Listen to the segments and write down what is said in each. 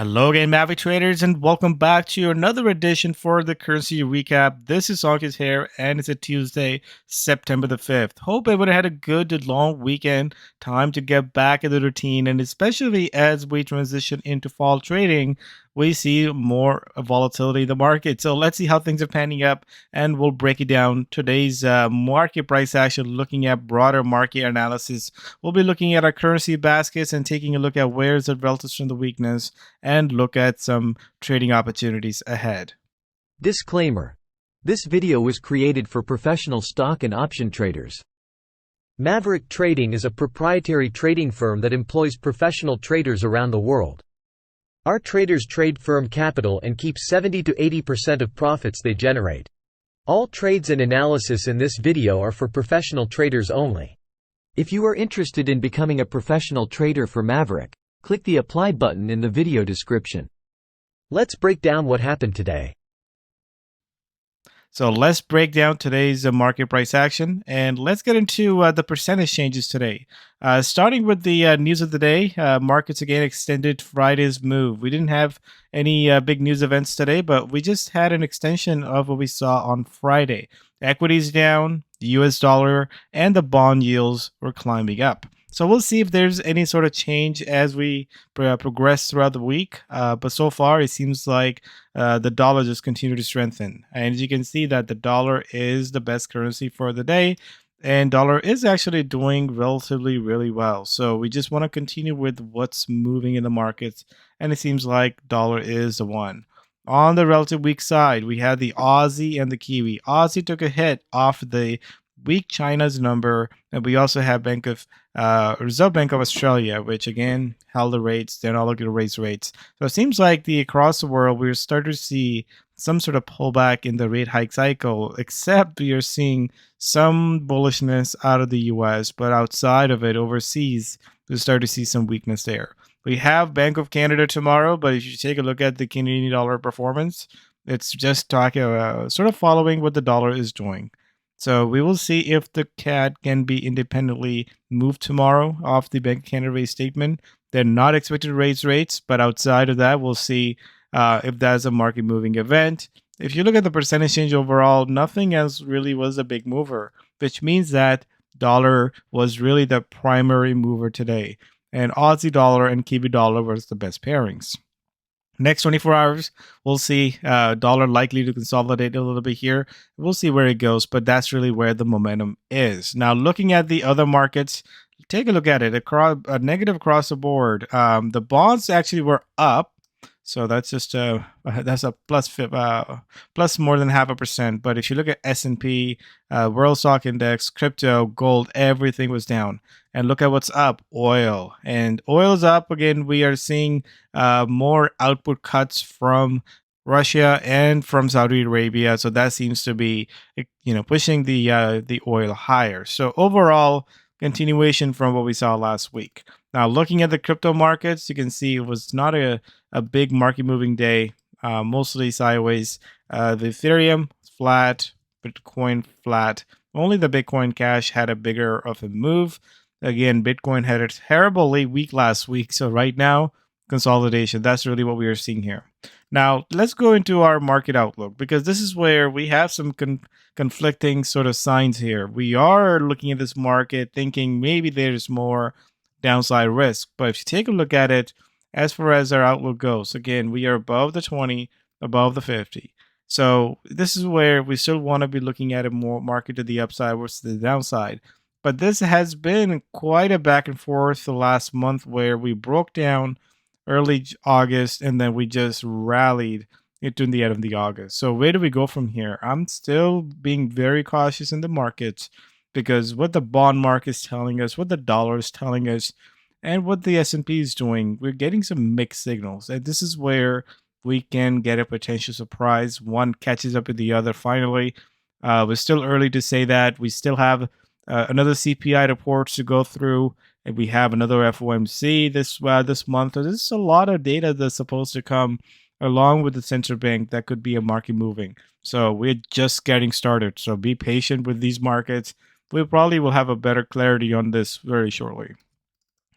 Hello again, Maverick traders, and welcome back to another edition for the Currency Recap. This is August here, and it's a Tuesday, September the 5th. Hope everyone had a good long weekend, time to get back in the routine, and especially as we transition into fall trading, we see more volatility in the market. So let's see how things are panning up, and we'll break it down. Today's market price action, looking at broader market analysis. We'll be looking at our currency baskets and taking a look at where's the relative strength of weakness, and look at some trading opportunities ahead. Disclaimer. This video was created for professional stock and option traders. Maverick Trading is a proprietary trading firm that employs professional traders around the world. Our traders trade firm capital and keep 70 to 80% of profits they generate. All trades and analysis in this video are for professional traders only. If you are interested in becoming a professional trader for Maverick, click the Apply button in the video description. Let's break down what happened today. So let's break down today's market price action, and let's get into the percentage changes today. Starting with the news of the day, markets again extended Friday's move. We didn't have any big news events today, but we just had an extension of what we saw on Friday. Equities down, the US dollar, and the bond yields were climbing up. So we'll see if there's any sort of change as we progress throughout the week. But so far, it seems like the dollar just continued to strengthen. And as you can see that the dollar is the best currency for the day. And dollar is actually doing relatively really well. So we just want to continue with what's moving in the markets. And it seems like dollar is the one. On the relative weak side, we had the Aussie and the Kiwi. Aussie took a hit off the weak China's number, and we also have Reserve Bank of Australia, which again held the rates. They're not looking to raise rates. So it seems like across the world we're starting to see some sort of pullback in the rate hike cycle, except we are seeing some bullishness out of the US, but outside of it, overseas, we start to see some weakness there. We have Bank of Canada tomorrow, but if you take a look at the Canadian dollar performance, it's just talking sort of following what the dollar is doing. So we will see if the CAD can be independently moved tomorrow off the Bank of Canada rate statement. They're not expected to raise rates, but outside of that, we'll see if that's a market moving event. If you look at the percentage change overall, nothing else really was a big mover, which means that dollar was really the primary mover today. And Aussie dollar and Kiwi dollar was the best pairings. Next 24 hours, we'll see dollar likely to consolidate a little bit here. We'll see where it goes, but that's really where the momentum is. Now, looking at the other markets, take a look at it. A negative across the board. The bonds actually were up. So that's just that's a plus more than 0.5%. But if you look at S&P, World Stock Index, crypto, gold, everything was down. And look at what's up, oil. And oil is up again. We are seeing more output cuts from Russia and from Saudi Arabia. So that seems to be, pushing the oil higher. So overall, continuation from what we saw last week. Now, looking at the crypto markets, you can see it was not a big market moving day, mostly sideways. The Ethereum flat, Bitcoin flat. Only the Bitcoin Cash had a bigger of a move. Again, Bitcoin had a terribly week last week. So right now, consolidation. That's really what we are seeing here. Now, let's go into our market outlook, because this is where we have some conflicting sort of signs here. We are looking at this market thinking maybe there's more downside risk. But if you take a look at it, as far as our outlook goes, again, we are above the 20, above the 50. So this is where we still want to be looking at a more market to the upside versus the downside. But this has been quite a back and forth the last month, where we broke down early August and then we just rallied into the end of the August. So where do we go from here? I'm still being very cautious in the markets, because what the bond market is telling us, what the dollar is telling us, and what the S&P is doing, we're getting some mixed signals. And this is where we can get a potential surprise. One catches up with the other finally. We're still early to say that. We still have another CPI reports to go through, and we have another FOMC this month. So there's a lot of data that's supposed to come along with the central bank that could be a market moving. So we're just getting started. So be patient with these markets. We probably will have a better clarity on this very shortly.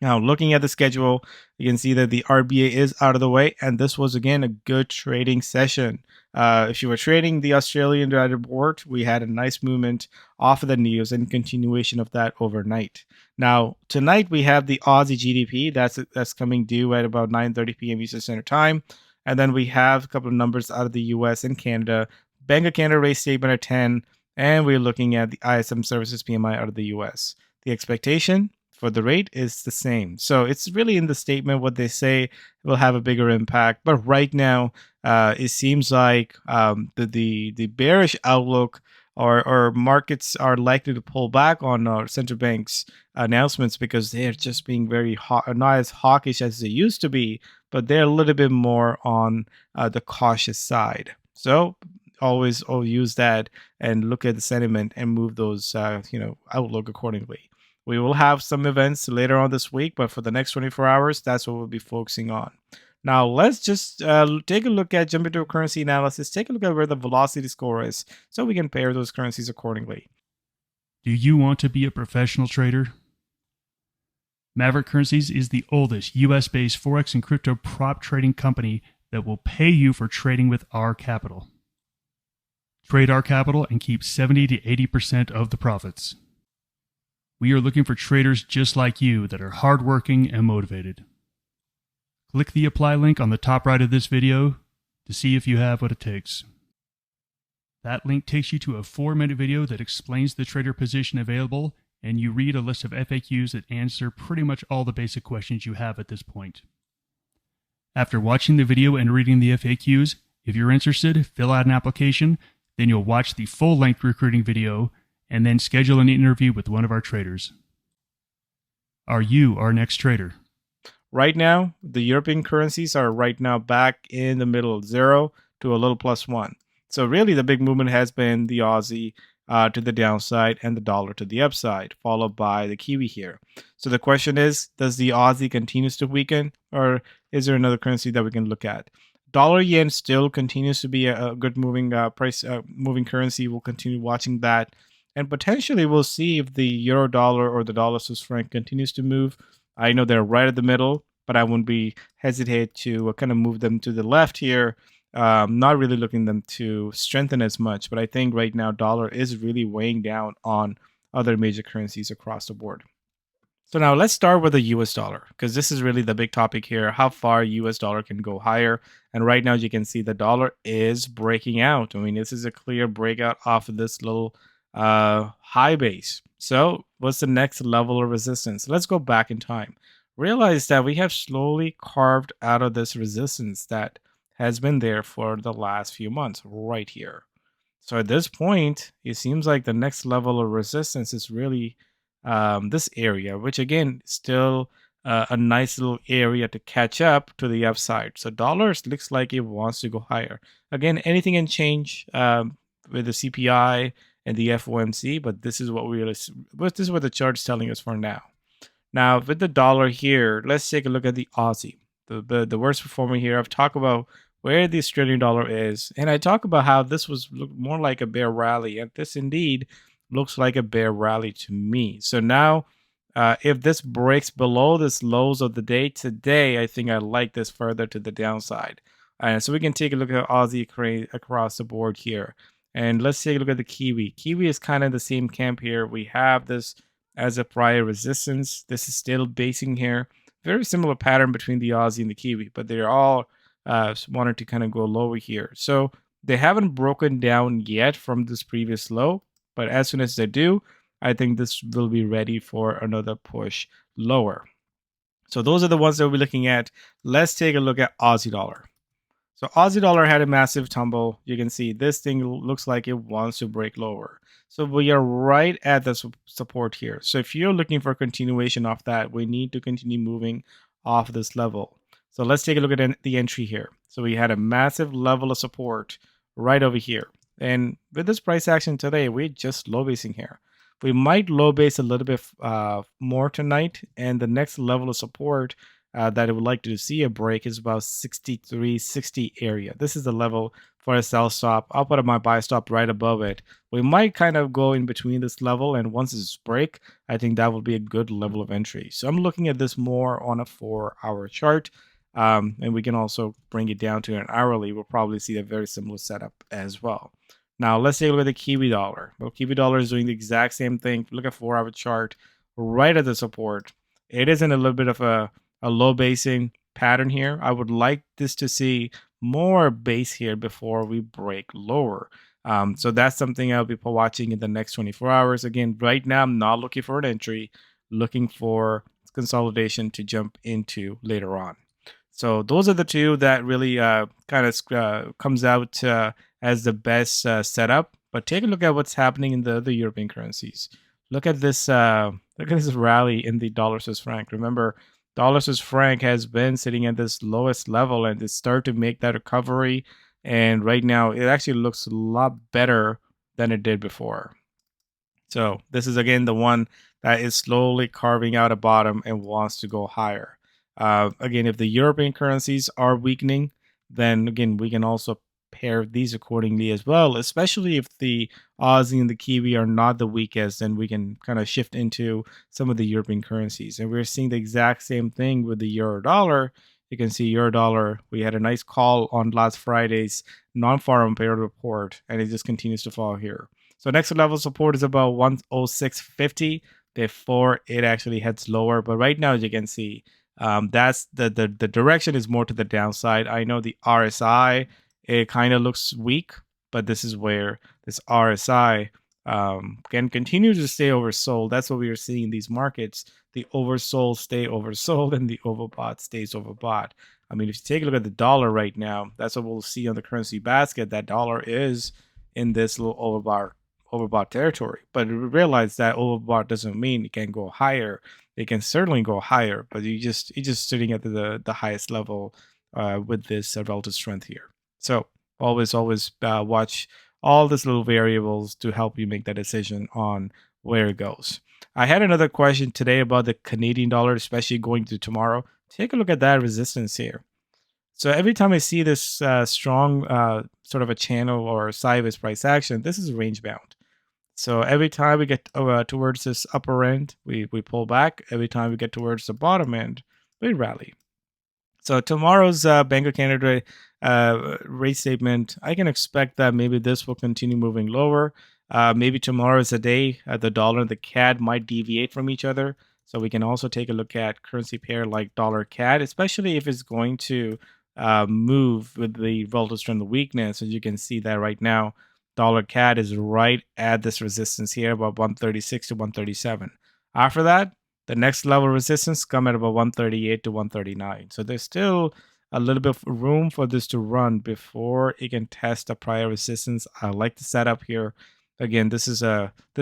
Now, looking at the schedule, you can see that the RBA is out of the way, and this was again a good trading session. If you were trading the Australian United Board, we had a nice movement off of the news and continuation of that overnight. Now, tonight we have the Aussie GDP that's coming due at about 9:30 p.m. Eastern Standard Time, and then we have a couple of numbers out of the U.S. and Canada. Bank of Canada rate statement at 10, and we're looking at the ISM Services PMI out of the U.S. The expectation for the rate is the same. So it's really in the statement what they say will have a bigger impact. But right now, it seems like the bearish outlook or markets are likely to pull back on central banks' announcements because they're just being very not as hawkish as they used to be, but they're a little bit more on the cautious side. So always use that and look at the sentiment and move those outlook accordingly. We will have some events later on this week, but for the next 24 hours, that's what we'll be focusing on. Now, let's just take a look at jump into a currency analysis, take a look at where the velocity score is so we can pair those currencies accordingly. Do you want to be a professional trader? Maverick Currencies is the oldest US-based Forex and crypto prop trading company that will pay you for trading with our capital. Trade our capital and keep 70 to 80% of the profits. We are looking for traders just like you that are hardworking and motivated. Click the apply link on the top right of this video to see if you have what it takes. That link takes you to a 4-minute video that explains the trader position available, and you read a list of FAQs that answer pretty much all the basic questions you have at this point. After watching the video and reading the FAQs, if you're interested, fill out an application, then you'll watch the full-length recruiting video, and then schedule an interview with one of our traders. Are you our next trader? Right now, the European currencies are right now back in the middle, 0 to a little +1. So really the big movement has been the Aussie to the downside and the dollar to the upside, followed by the Kiwi here. So the question is, does the Aussie continues to weaken, or is there another currency that we can look at? Dollar yen still continues to be a good moving moving currency. We'll continue watching that. And potentially we'll see if the euro dollar or the dollar Swiss franc continues to move. I know they're right at the middle, but I wouldn't be hesitate to kind of move them to the left here. Not really looking them to strengthen as much, but I think right now dollar is really weighing down on other major currencies across the board. So now let's start with the US dollar, because this is really the big topic here, how far US dollar can go higher. And right now you can see the dollar is breaking out. I mean, this is a clear breakout off of this little high base. So what's the next level of resistance? Let's go back in time. Realize that we have slowly carved out of this resistance that has been there for the last few months right here. So at this point, it seems like the next level of resistance is really this area, which again, still a nice little area to catch up to the upside. So dollars looks like it wants to go higher. Again, anything can change with the CPI and the FOMC, but this is what this is what the chart's telling us for now. Now, with the dollar here, let's take a look at the Aussie, the worst performer here. I've talked about where the Australian dollar is, and I talk about how this was more like a bear rally, and this indeed looks like a bear rally to me. So now, if this breaks below this lows of the day today, I think I like this further to the downside. And so we can take a look at Aussie across the board here. And let's take a look at the Kiwi. Kiwi is kind of the same camp here. We have this as a prior resistance. This is still basing here. Very similar pattern between the Aussie and the Kiwi, but they're all wanted to kind of go lower here. So they haven't broken down yet from this previous low, but as soon as they do, I think this will be ready for another push lower. So those are the ones that we'll be looking at. Let's take a look at Aussie dollar. So Aussie dollar had a massive tumble. You can see this thing looks like it wants to break lower. So we are right at the support here. So if you're looking for a continuation of that, we need to continue moving off this level. So let's take a look at the entry here. So we had a massive level of support right over here. And with this price action today, we're just low basing here. We might low base a little bit more tonight. And the next level of support that I would like to see a break is about 63.60 area. This is the level for a sell stop. I'll put my buy stop right above it. We might kind of go in between this level, and once it's break, I think that will be a good level of entry. So I'm looking at this more on a 4-hour chart. And we can also bring it down to an hourly. We'll probably see a very similar setup as well. Now let's take a look at the Kiwi dollar. Well, Kiwi dollar is doing the exact same thing. Look at 4-hour chart right at the support. It is in a little bit of a low basing pattern here. I would like this to see more base here before we break lower. So that's something I'll be watching in the next 24 hours. Again, right now, I'm not looking for an entry, looking for consolidation to jump into later on. So those are the two that really kind of comes out as the best setup. But take a look at what's happening in the European currencies. Look at this rally in the dollar Swiss franc. Remember, dollar Swiss franc has been sitting at this lowest level, and it's started to make that recovery. And right now, it actually looks a lot better than it did before. So this is again the one that is slowly carving out a bottom and wants to go higher. Again, if the European currencies are weakening, then again, we can also pair these accordingly as well, especially if the Aussie and the Kiwi are not the weakest, then we can kind of shift into some of the European currencies. And we're seeing the exact same thing with the euro dollar. You can see euro dollar, we had a nice call on last Friday's non-farm payroll report, and it just continues to fall here. So next level support is about 106.50 before it actually heads lower. But right now, as you can see, that's the direction is more to the downside. I know the RSI, it kind of looks weak, but this is where this RSI can continue to stay oversold. That's what we are seeing in these markets. The oversold stay oversold and the overbought stays overbought. I mean, if you take a look at the dollar right now, that's what we'll see on the currency basket. That dollar is in this little overbought territory. But realize that overbought doesn't mean it can go higher. It can certainly go higher, but you're just sitting at the highest level with this relative strength here. So always watch all these little variables to help you make that decision on where it goes. I had another question today about the Canadian dollar, especially going to tomorrow. Take a look at that resistance here. So every time I see this strong sort of a channel or sideways price action, this is range bound. So every time we get towards this upper end, we pull back. Every time we get towards the bottom end, we rally. So tomorrow's Bank of Canada rate statement, I can expect that maybe this will continue moving lower. Maybe tomorrow is a day the dollar and the CAD might deviate from each other. So we can also take a look at currency pair like dollar CAD, especially if it's going to move with the relative strength of weakness. As you can see that right now, dollar CAD is right at this resistance here, about 136 to 137. After that, the next level resistance come at about 138 to 139. So there's still a little bit of room for this to run before it can test the prior resistance. I like the setup here. Again, this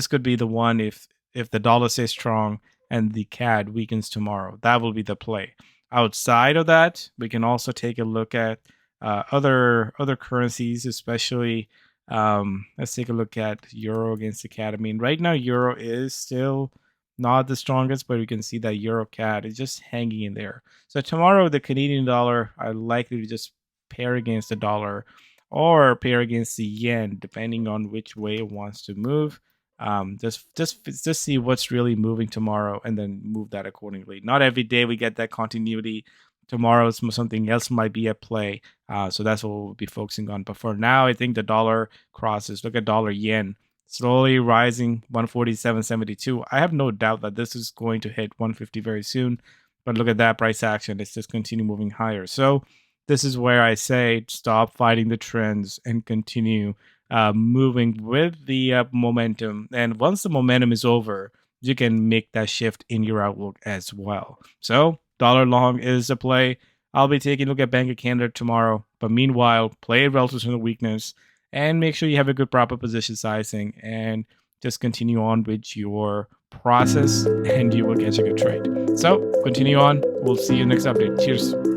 could be the one if the dollar stays strong and the CAD weakens tomorrow. That will be the play. Outside of that, we can also take a look at other currencies, especially let's take a look at euro against the CAD. I mean, right now euro is still not the strongest, but you can see that euro CAD is just hanging in there. So tomorrow the Canadian dollar are likely to just pair against the dollar or pair against the yen, depending on which way it wants to move. Just see what's really moving tomorrow and then move that accordingly. Not every day we get that continuity. Tomorrow something else might be at play. So that's what we'll be focusing on. But for now, I think the dollar crosses. Look at dollar yen. Slowly rising 147.72. I have no doubt that this is going to hit 150 very soon. But look at that price action. It's just continue moving higher. So this is where I say stop fighting the trends and continue moving with the momentum. And once the momentum is over, you can make that shift in your outlook as well. So dollar long is a play. I'll be taking a look at Bank of Canada tomorrow. But meanwhile, play relative to the weakness and make sure you have a good proper position sizing and just continue on with your process and you will get a good trade. So continue on. We'll see you next update. Cheers.